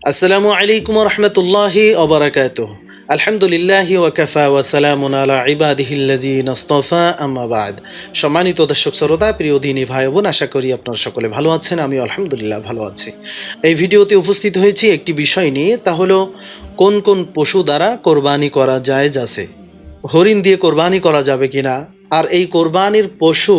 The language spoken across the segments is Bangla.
আসসালামু আলাইকুম রহমতুল্লাহি ওবারাকাতুহ। আলহামদুলিল্লাহি ওয়াকাফা ওয়া সালামুন আলা ইবাদিহিল্লাযিনা ইসতাফা আম্মা বা'দ। সম্মানিত দর্শক শ্রোতা, প্রিয় দিনী ভাই বোন, আশা করি আপনারা সকলে ভালো আছেন। আমি আলহামদুলিল্লাহ ভালো আছি। এই ভিডিওতে উপস্থিত হয়েছি একটি বিষয় নিয়ে, তা হলো কোন কোন পশু দ্বারা কোরবানি করা জায়েজ আছে। হরিণ দিয়ে কোরবানি করা যাবে কিনা, আর এই কোরবানির পশু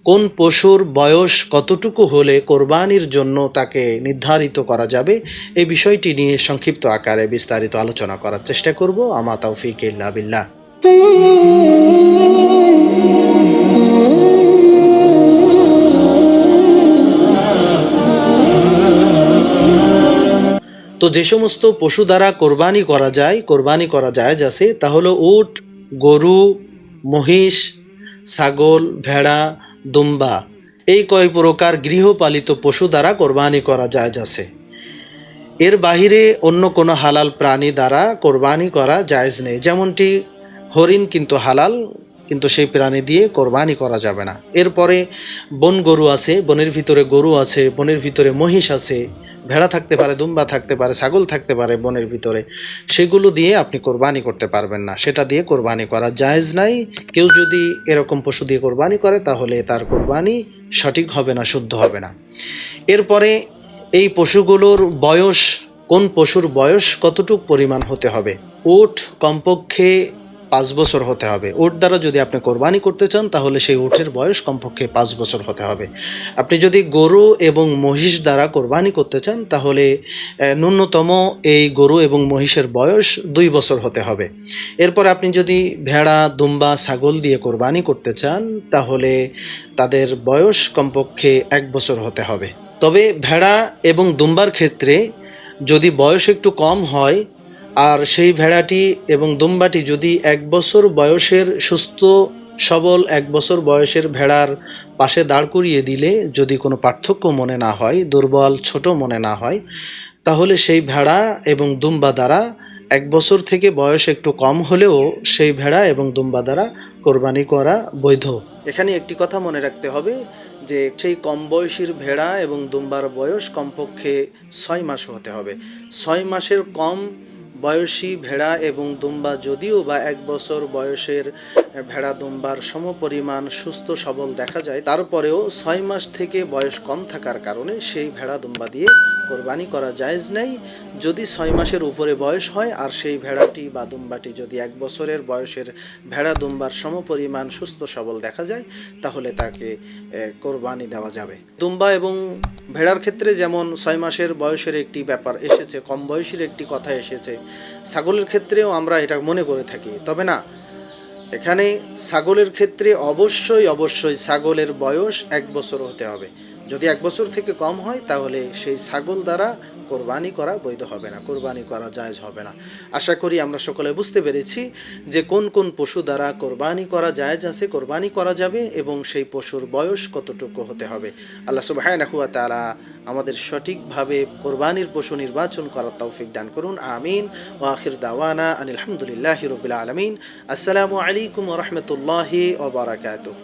কোন পশুর বয়স কতটুকু হলে কোরবানির জন্য তাকে নির্ধারিত করা যাবে, এই বিষয়টি নিয়ে সংক্ষিপ্ত আকারে বিস্তারিত আলোচনা করার চেষ্টা করব। আমা তাওফিক ইল্লা বিল্লাহ। তো যে সমস্ত পশু দ্বারা কোরবানি করা জায়েজ আছে, তা হলো উট, গরু, মহিষ, ছাগল, ভেড়া, দুম্বা, এই কয় প্রকার গৃহপালিত পশু দ্বারা কোরবানি করা জায়েজ আছে। এর বাহিরে অন্য কোনো হালাল প্রাণী দ্বারা কোরবানি করা জায়েজ নেই। যেমনটি হরিণ কিন্তু হালাল, কিন্তু সেই প্রাণী দিয়ে কোরবানি করা যাবে না। এরপরে বন গরু আছে, বনের ভিতরে গরু আছে, বনের ভিতরে মহিষ আছে, ভেড়া থাকতে পারে, দুম্বা থাকতে পারে, ছাগল থাকতে পারে বনের ভিতরে, সেগুলো দিয়ে আপনি কোরবানি করতে পারবেন না, সেটা দিয়ে কোরবানি করা জায়েজ নাই। কেউ যদি এরকম পশু দিয়ে কোরবানি করে তাহলে তার কোরবানি সঠিক হবে না, শুদ্ধ হবে না। এরপরে এই পশুগুলোর বয়স, কোন পশুর বয়স কতটুক পরিমাণ হতে হবে। উট কমপক্ষে 5 বছর হতে হবে। উট দ্বারা যদি আপনি কোরবানি করতে চান তাহলে সেই উটের বয়স কমপক্ষে 5 বছর হতে হবে। আপনি যদি গরু এবং মহিষ দ্বারা কোরবানি করতে চান তাহলে ন্যূনতম এই গরু এবং মহিষের বয়স 2 বছর হতে হবে। এরপর আপনি যদি ভেড়া, দুম্বা, ছাগল দিয়ে কোরবানি করতে চান তাহলে তাদের বয়স কমপক্ষে 1 বছর হতে হবে। তবে ভেড়া এবং দুম্বার ক্ষেত্রে যদি বয়স একটু কম হয়, আর সেই ভেড়াটি এবং দুম্বাটি যদি 1 বছর বয়সের সুস্থ সবল 1 বছর বয়সের ভেড়ার পাশে দাঁড় করিয়ে দিলে যদি কোনো পার্থক্য মনে না হয়, দুর্বল ছোট মনে না হয়, তাহলে সেই ভেড়া এবং দুম্বা দ্বারা 1 বছর থেকে বয়স একটু কম হলেও সেই ভেড়া এবং দুম্বা দ্বারা কোরবানি করা বৈধ। এখানে একটি কথা মনে রাখতে হবে যে সেই কম বয়সীর ভেড়া এবং দুম্বার বয়স কমপক্ষে 6 মাস হতে হবে। 6 মাসের কম বয়সী ভেড়া এবং দুম্বা যদিও বা 1 বছর বয়সের ভেড়া দুম্বার সমপরিমাণ সুস্থ সবল দেখা যায়, তারপরেও 6 মাস থেকে বয়স কম থাকার কারণে সেই ভেড়া দুম্বা দিয়ে কোরবানি করা জায়েজ নেই। যদি 6 মাসের উপরে বয়স হয় আর সেই ভেড়াটি বা দুম্বাটি যদি 1 বছরের বয়সের ভেড়া দুম্বার সমপরিমাণ সুস্থ সবল দেখা যায় তাহলে তাকে কোরবানি দেওয়া যাবে। দুম্বা এবং ভেড়ার ক্ষেত্রে যেমন 6 মাসের বয়সের একটি ব্যাপার এসেছে, কম বয়সীর একটি কথা এসেছে, ছাগলের ক্ষেত্রেও আমরা এটা মনে করে থাকি। তবে না, এখানে ছাগলের ক্ষেত্রে অবশ্যই ছাগলের বয়স 1 বছর হতে হবে। যদি 1 বছর থেকে কম হয় তাহলে সেই ছাগল দ্বারা কোরবানি করা বৈধ হবে না, কোরবানি করা জায়েজ হবে না। আশা করি আমরা সকলে বুঝতে পেরেছি যে কোন কোন পশু দ্বারা কোরবানি করা জায়েজ আছে, কোরবানি করা যাবে এবং সেই পশুর বয়স কতটুকু হতে হবে। আল্লাহ সুবহানাহু ওয়া তাআলা আমাদের সঠিকভাবে কোরবানির পশু নির্বাচন করার তৌফিক দান করুন। আমিন। ওয়া আখির দাওয়ানা আনিল হামদুলিল্লাহি রাব্বিল আলামিন। আসসালামু আলাইকুম ওয়া রাহমাতুল্লাহি ওয়া বারাকাতুহু।